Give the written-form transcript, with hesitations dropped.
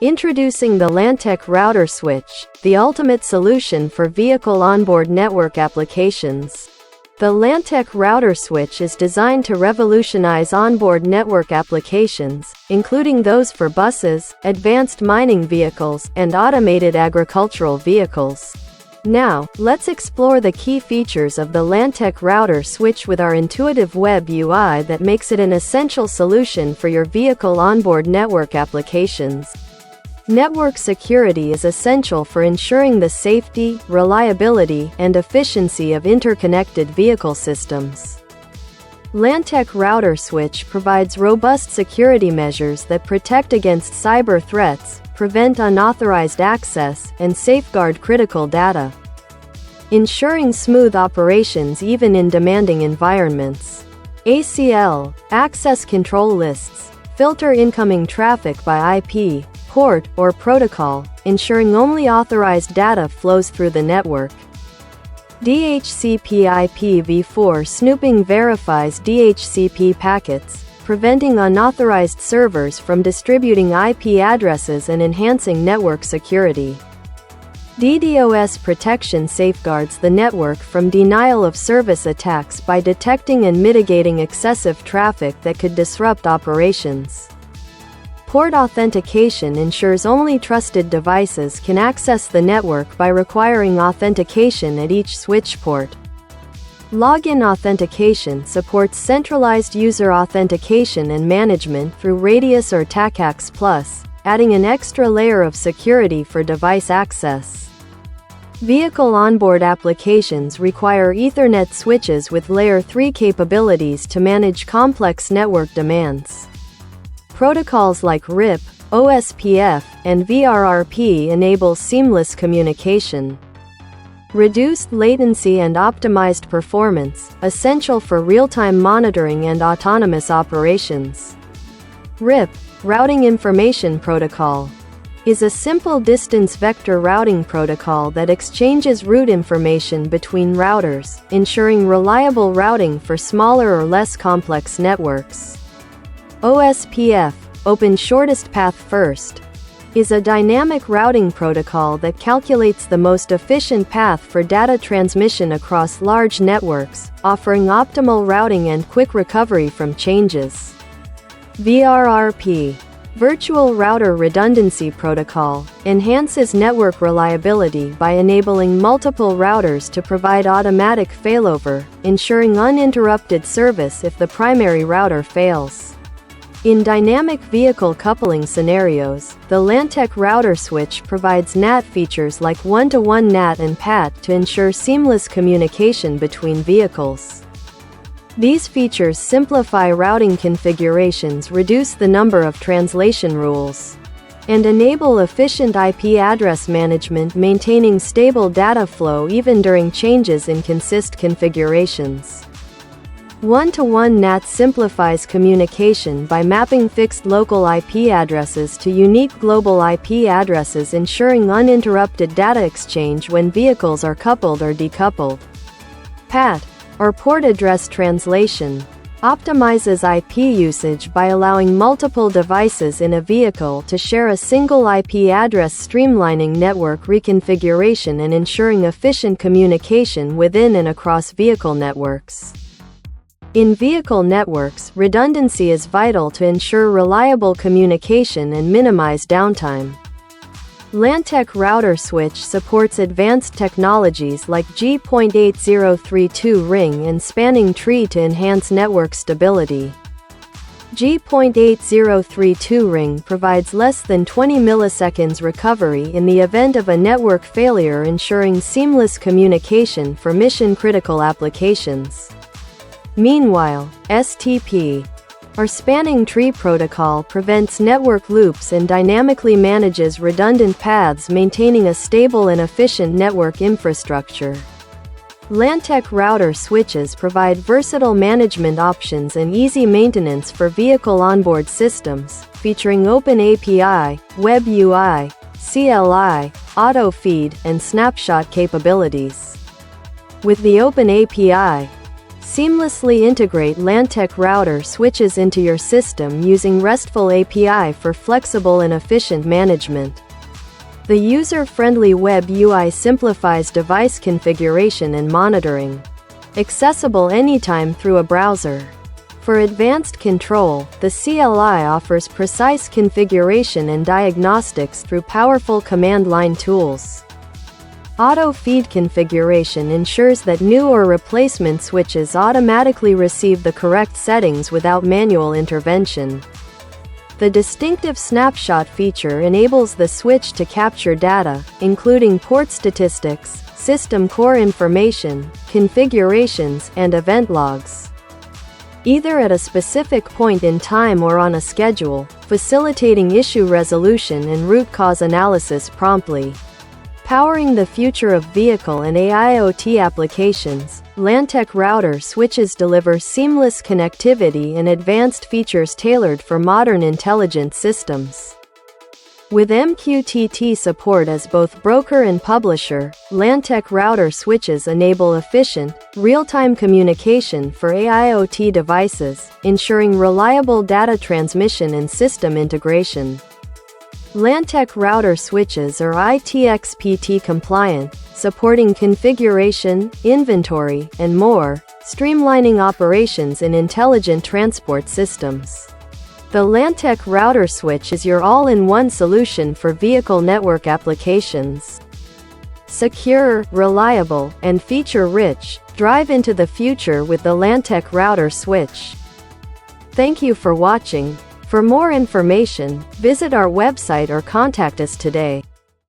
Introducing the Lantech router switch, the ultimate solution for vehicle onboard network applications. The Lantech router switch is designed to revolutionize onboard network applications, including those for buses, advanced mining vehicles, and automated agricultural vehicles. Now, let's explore the key features of the Lantech router switch with our intuitive web UI that makes it an essential solution for your vehicle onboard network applications. Network security is essential for ensuring the safety, reliability, and efficiency of interconnected vehicle systems. Lantech router switch provides robust security measures that protect against cyber threats, prevent unauthorized access, and safeguard critical data, ensuring smooth operations even in demanding environments. ACL, access control lists, filter incoming traffic by IP, port, or protocol, ensuring only authorized data flows through the network. DHCP IPv4 snooping verifies DHCP packets, preventing unauthorized servers from distributing IP addresses and enhancing network security. DDoS protection safeguards the network from denial of service attacks by detecting and mitigating excessive traffic that could disrupt operations. Port authentication ensures only trusted devices can access the network by requiring authentication at each switch port. Login authentication supports centralized user authentication and management through Radius or TACACS Plus, adding an extra layer of security for device access. Vehicle onboard applications require Ethernet switches with Layer 3 capabilities to manage complex network demands. Protocols like RIP, OSPF, and VRRP enable seamless communication. Reduced latency and optimized performance, essential for real-time monitoring and autonomous operations. RIP, Routing Information Protocol, is a simple distance vector routing protocol that exchanges route information between routers, ensuring reliable routing for smaller or less complex networks. OSPF, Open Shortest Path First, is a dynamic routing protocol that calculates the most efficient path for data transmission across large networks, offering optimal routing and quick recovery from changes. VRRP, Virtual Router Redundancy Protocol, enhances network reliability by enabling multiple routers to provide automatic failover, ensuring uninterrupted service if the primary router fails. In dynamic vehicle coupling scenarios, the Lantech router switch provides NAT features like one-to-one NAT and PAT to ensure seamless communication between vehicles. These features simplify routing configurations, reduce the number of translation rules, and enable efficient IP address management, maintaining stable data flow even during changes in consist configurations. One-to-one NAT simplifies communication by mapping fixed local IP addresses to unique global IP addresses, ensuring uninterrupted data exchange when vehicles are coupled or decoupled. PAT, or Port Address Translation, optimizes IP usage by allowing multiple devices in a vehicle to share a single IP address, streamlining network reconfiguration and ensuring efficient communication within and across vehicle networks. In vehicle networks, redundancy is vital to ensure reliable communication and minimize downtime. Lantech router switch supports advanced technologies like G.8032 ring and spanning tree to enhance network stability. G.8032 ring provides less than 20 milliseconds recovery in the event of a network failure, ensuring seamless communication for mission-critical applications. Meanwhile, STP, or spanning tree protocol, prevents network loops and dynamically manages redundant paths, maintaining a stable and efficient network infrastructure. Lantech router switches provide versatile management options and easy maintenance for vehicle onboard systems, featuring Open API, Web UI, CLI, Auto Feed, and Snapshot capabilities. With the Open API, Seamlessly integrate Lantech router switches into your system using RESTful API for flexible and efficient management. The user-friendly web UI simplifies device configuration and monitoring. Accessible anytime through a browser. For advanced control, the CLI offers precise configuration and diagnostics through powerful command line tools. Auto feed configuration ensures that new or replacement switches automatically receive the correct settings without manual intervention. The distinctive snapshot feature enables the switch to capture data, including port statistics, system core information, configurations, and event logs, either at a specific point in time or on a schedule, facilitating issue resolution and root cause analysis promptly. Powering the future of vehicle and AIoT applications, Lantech router switches deliver seamless connectivity and advanced features tailored for modern intelligent systems. With MQTT support as both broker and publisher, Lantech router switches enable efficient, real-time communication for AIoT devices, ensuring reliable data transmission and system integration. Lantech router switches are ITXPT compliant, supporting configuration, inventory, and more, streamlining operations in intelligent transport systems. The Lantech router switch is your all-in-one solution for vehicle network applications. Secure, reliable, and feature-rich, drive into the future with the Lantech router switch. Thank you for watching. For more information, visit our website or contact us today.